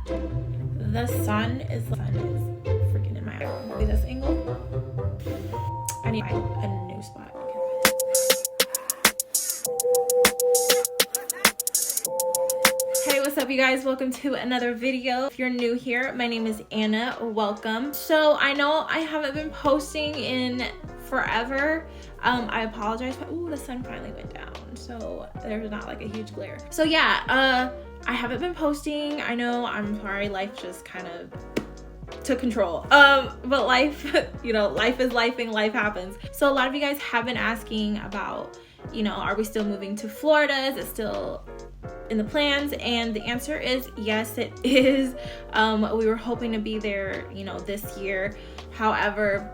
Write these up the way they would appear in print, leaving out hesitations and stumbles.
The sun is freaking in my eye. Maybe this angle. I need a new spot. Hey, what's up you guys? Welcome to another video. If you're new here, my name is Anna. Welcome. So I know I haven't been posting in forever. I apologize, but ooh, the sun finally went down, so there's not like a huge glare. So yeah, I haven't been posting. I know, I'm sorry, life just kind of took control. But life, life is life and life happens. So a lot of you guys have been asking about, are we still moving to Florida? Is it still in the plans? And the answer is yes, it is. We were hoping to be there, this year. However,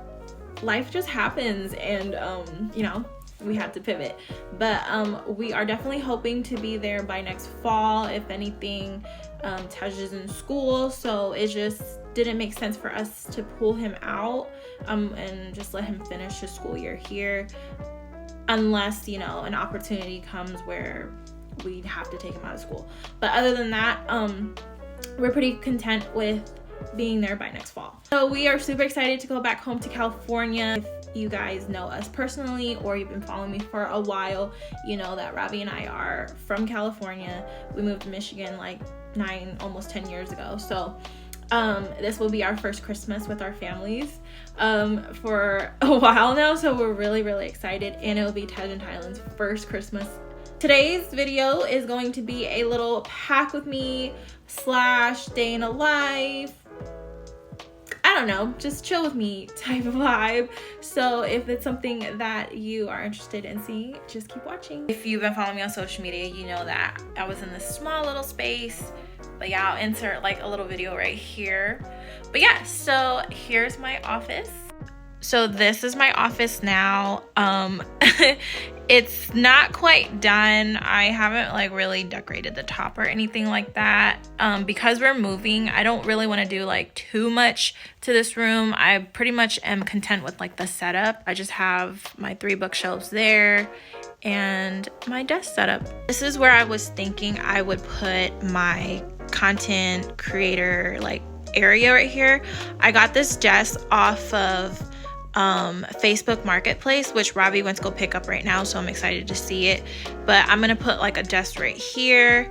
life just happens and, we had to pivot. But we are definitely hoping to be there by next fall. If anything, Taj is in school, so it just didn't make sense for us to pull him out and just let him finish his school year here, unless, an opportunity comes where we'd have to take him out of school. But other than that, we're pretty content with being there by next fall. So we are super excited to go back home to California. If you guys know us personally or you've been following me for a while, you know that Robbie and I are from California. We moved to Michigan like 9, almost 10 years ago. So this will be our first Christmas with our families for a while now. So we're really, really excited, and it'll be Taj and Tylen's first Christmas. Today's video is going to be a little pack with me / day in a life. I don't know, just chill with me type of vibe. So if it's something that you are interested in seeing, just keep watching. If you've been following me on social media, you know that I was in this small little space. But yeah, I'll insert like a little video right here. But yeah, so here's my office. So this is my office now. It's not quite done. I haven't like really decorated the top or anything like that. Because we're moving, I don't really want to do like too much to this room. I pretty much am content with like the setup. I just have my 3 bookshelves there and my desk setup. This is where I was thinking I would put my content creator like area right here. I got this desk off of Facebook Marketplace, which Robbie went to go pick up right now, so I'm excited to see it. But I'm gonna put like a desk right here,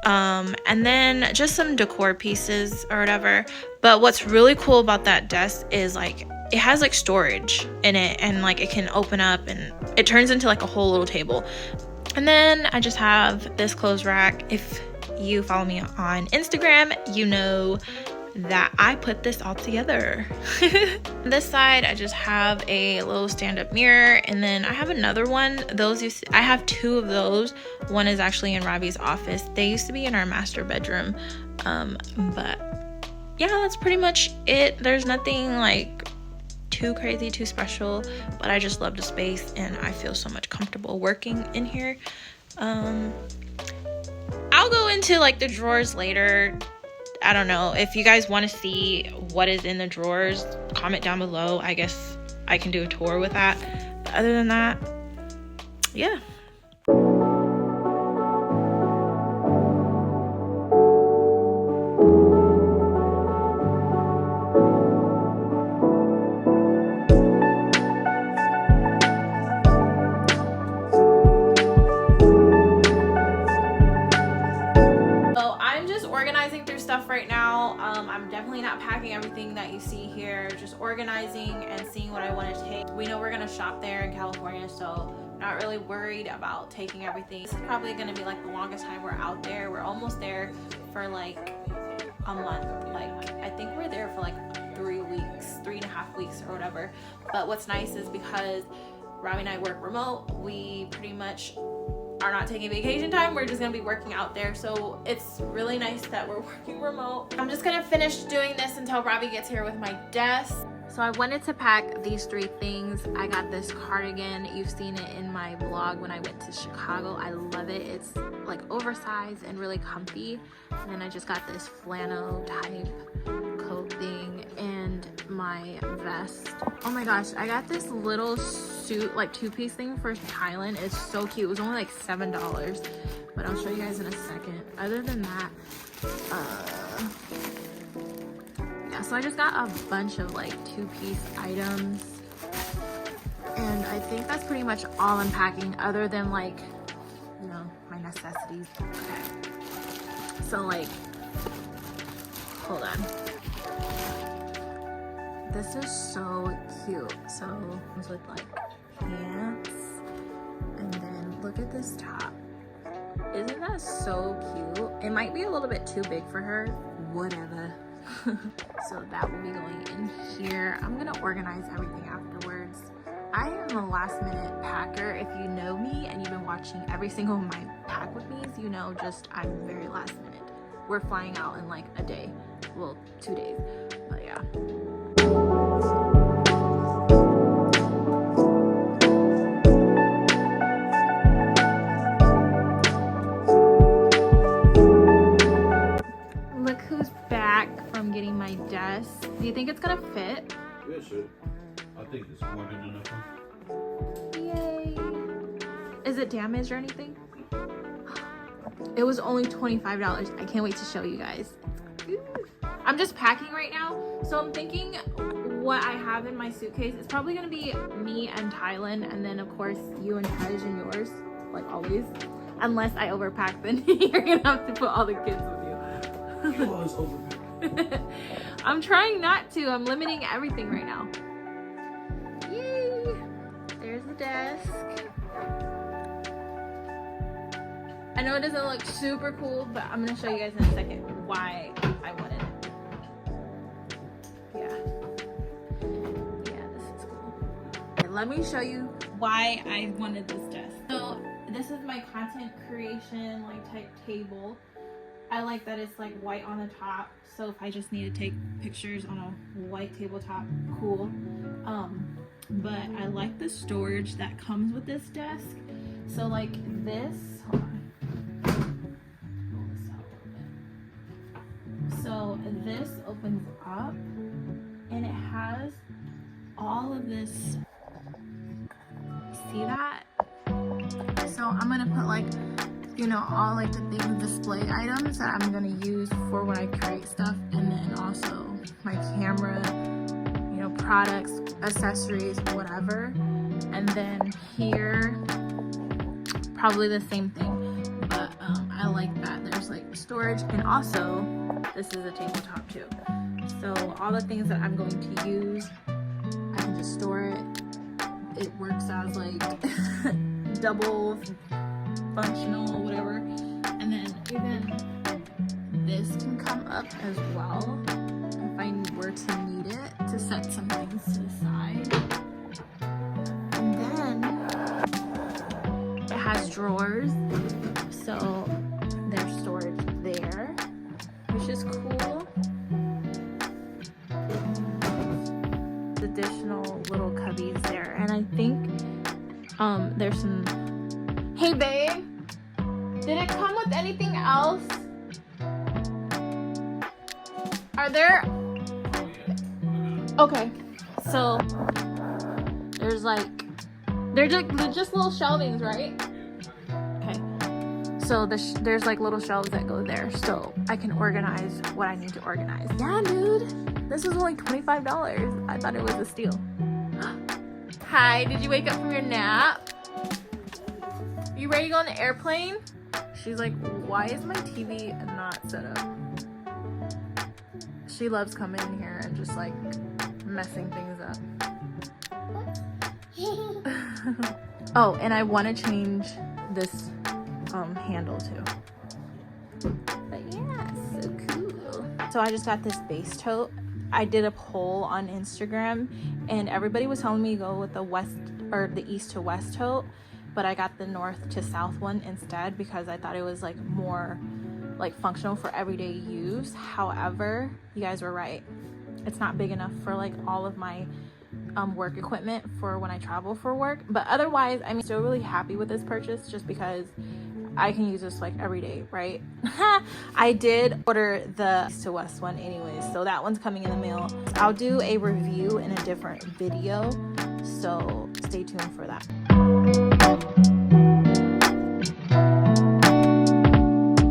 and then just some decor pieces or whatever. But what's really cool about that desk is like it has like storage in it, and like it can open up and it turns into like a whole little table. And then I just have this clothes rack. If you follow me on Instagram, you know that I put this all together. On this side, I just have a little stand-up mirror, and then I have another one. I have 2 of those. One is actually in Robbie's office. They used to be in our master bedroom, but yeah, that's pretty much it. There's nothing like too crazy, too special, but I just love the space and I feel so much comfortable working in here. I'll go into like the drawers later. I don't know, if you guys want to see what is in the drawers, comment down below. I guess I can do a tour with that. But other than that, yeah. Right now, I'm definitely not packing everything that you see here, just organizing and seeing what I want to take. We know we're gonna shop there in California, so not really worried about taking everything. This is probably gonna be like the longest time we're out there. We're almost there for like a month. Like I think we're there for like 3 weeks, 3.5 weeks or whatever. But what's nice is because Robbie and I work remote, we pretty much are not taking vacation time. We're just gonna be working out there, so it's really nice that we're working remote. I'm just gonna finish doing this until Robbie gets here with my desk. So I wanted to pack these 3 things. I got this cardigan. You've seen it in my vlog when I went to Chicago. I love it. It's like oversized and really comfy. And then I just got this flannel type coat thing and my vest. Oh my gosh, I got this little suit, like 2-piece thing for Thailand. It's so cute. It was only like $7, but I'll show you guys in a second. Other than that, yeah, so I just got a bunch of like 2-piece items, and I think that's pretty much all I'm packing, other than like, you know, my necessities. Okay, so like, hold on, this is so cute. So it comes with like pants, and then look at this top. Isn't that so cute? It might be a little bit too big for her, whatever. So that will be going in here. I'm gonna organize everything afterwards. I am a last minute packer. If you know me and you've been watching every single of my pack with me, you know just I'm very last minute. We're flying out in like a day, well 2 days, but yeah. Look who's back from getting my desk. Do you think it's gonna fit? Yeah, it should. I think it's more than enough. Yay. Is it damaged or anything? It was only $25. I can't wait to show you guys. I'm just packing right now, so I'm thinking what I have in my suitcase is probably gonna be me and Tylen, and then of course you and Tej and yours, like always. Unless I overpack, then you're gonna have to put all the kids with you. You always overpack. I'm trying not to. I'm limiting everything right now. Yay! There's the desk. I know it doesn't look super cool, but I'm gonna show you guys in a second why I wanted it. Yeah, this is cool. Okay, let me show you why I wanted this desk. So this is my content creation like type table. I like that it's like white on the top, so if I just need to take pictures on a white tabletop, cool. But I like the storage that comes with this desk. So like this, hold on. Pull this out a little bit. So this opens up and it has all of this. See that? So I'm gonna put like, you know, all like the big display items that I'm gonna use for when I create stuff, and then also my camera, you know, products, accessories, whatever. And then here, probably the same thing, but I like that there's like storage, and also this is a tabletop too. So all the things that I'm going to use, I can just store it. It works as like double functional, whatever. And then even this can come up as well if I were to need it to set some things to the side. And then it has drawers, so there's storage there, which is cool. Additional little cubbies there, and I think there's some. Hey babe, did it come with anything else? Are there? Okay, so there's like, they're just little shelvings, right? Okay, so there's like little shelves that go there, so I can organize what I need to organize. Yeah, dude, this was only $25. I thought it was a steal. Hi, did you wake up from your nap? You ready to go on the airplane? She's like, why is my TV not set up? She loves coming in here and just like messing things up. Oh, and I want to change this handle too. But yeah, so cool. So I just got this base tote. I did a poll on Instagram and everybody was telling me to go with the west or the east to west tote, but I got the north to south one instead because I thought it was like more like functional for everyday use. However, you guys were right. It's not big enough for like all of my work equipment for when I travel for work. But otherwise, I'm still really happy with this purchase just because I can use this like every day, right? I did order the east to west one anyways, so that one's coming in the mail. I'll do a review in a different video, so stay tuned for that.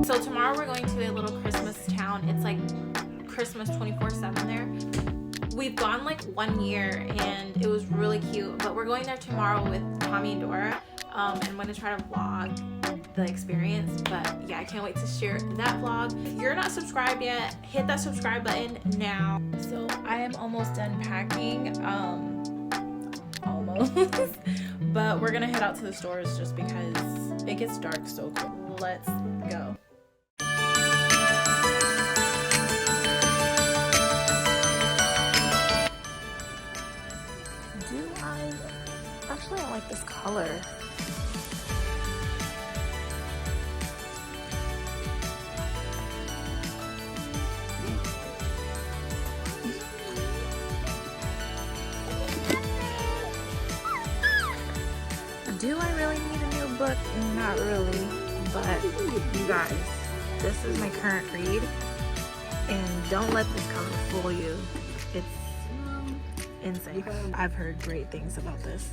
So tomorrow we're going to a little Christmas town. It's like Christmas 24/7 there. We've gone like 1 year and it was really cute, but we're going there tomorrow with Tommy and Dora, and I'm going to try to vlog the experience. But yeah, I can't wait to share that vlog. If you're not subscribed yet, hit that subscribe button now. So I am almost done packing, almost. But we're gonna head out to the stores just because it gets dark so quick. Let's go. Actually, I like this color. Do I really need a new book? Not really, but you guys, this is my current read, and don't let this cover fool you. It's insane. I've heard great things about this.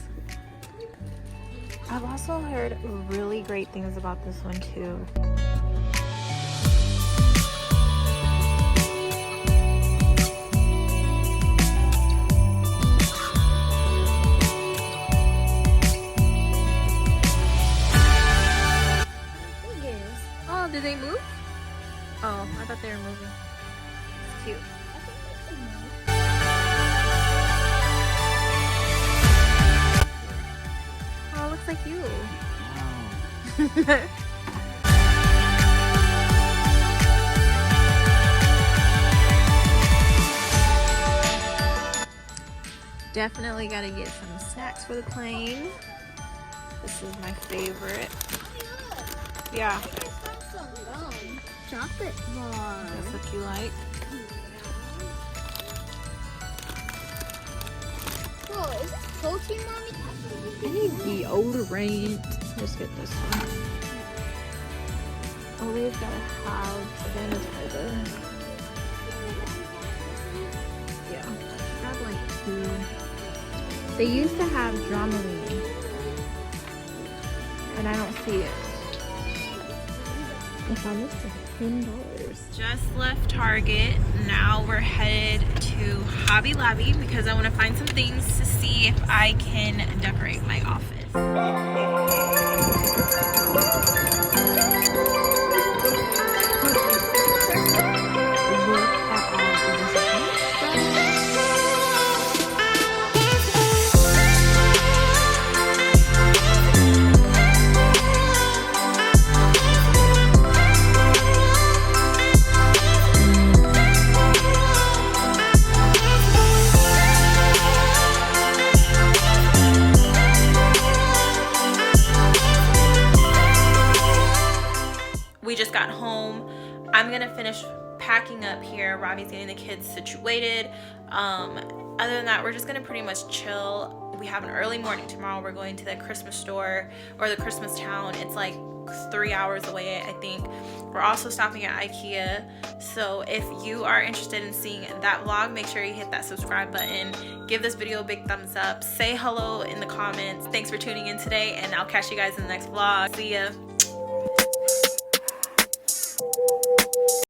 I've also heard really great things about this one too. Oh, did they move? Oh, I thought they were moving. It's cute. Oh, looks like you. Wow. Definitely gotta get some snacks for the plane. This is my favorite. Yeah. Chocolate bar. That's what you like. Whoa, is this protein, Mommy? I need deodorant. Let's get this one. Always gotta have sanitizer. Yeah, grab like 2. They used to have Dramamine, and I don't see it. I found this for $10. Just left Target. Now we're headed to Hobby Lobby because I want to find some things to see if I can decorate my office. We just got home. I'm gonna finish packing up here. Robbie's getting the kids situated. Other than that, we're just gonna pretty much chill. We have an early morning tomorrow. We're going to the Christmas store or the Christmas town. It's like 3 hours away, I think. We're also stopping at IKEA. So if you are interested in seeing that vlog, make sure you hit that subscribe button. Give this video a big thumbs up. Say hello in the comments. Thanks for tuning in today, and I'll catch you guys in the next vlog. See ya.